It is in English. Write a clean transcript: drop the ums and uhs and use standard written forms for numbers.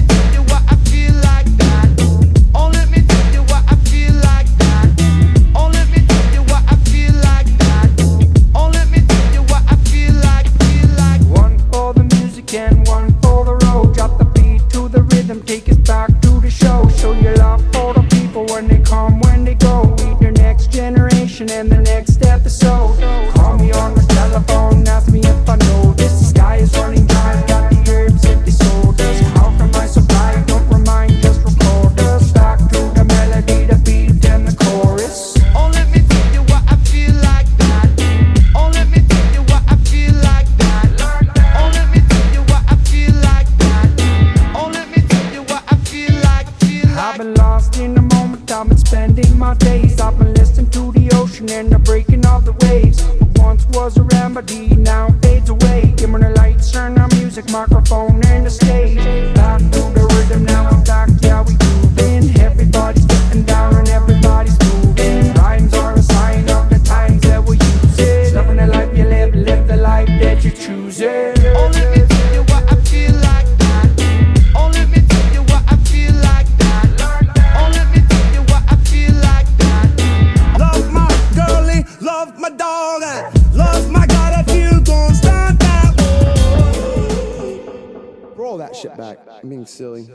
tell you what I feel like that. Oh, let me tell you what I feel like that. Oh, let me tell you what I feel like that. Oh, let me tell you what I feel like. One for the music and one for the road. Drop the beat to the rhythm, take us back to the show. Show your love for the people when they come, when they go. Meet the next generation and the next episode. Call me on the telephone, ask me if I know this. The sky is running dry, got the herbs if they sold us. How can I supply? Don't remind, just record us. Back to the melody, the beat and the chorus. Oh, let me tell you what I feel like that. Oh, let me tell you what I feel like that. Oh, let me tell you what I feel like that. Oh, let me tell you what I feel like. I've been lost in the moment, I've been spending my days. I've been listening to the ocean and the breaking of the waves. What once was a remedy now fades away. Give me the lights, turn the music, microphone and the stage. Back to the rhythm, now I'm back, yeah we moving. Everybody's getting down and everybody's moving. Rhymes are a sign of the times that we use it. Loving the life you live, live the life that you choose it. Oh, let me tell you what I feel like that. Oh, let me tell you what I feel like that. Oh, let me tell you what I feel like that. Love my girlie, love my dog, love my God if you gon' start that. Roll that shit back, I'm being silly.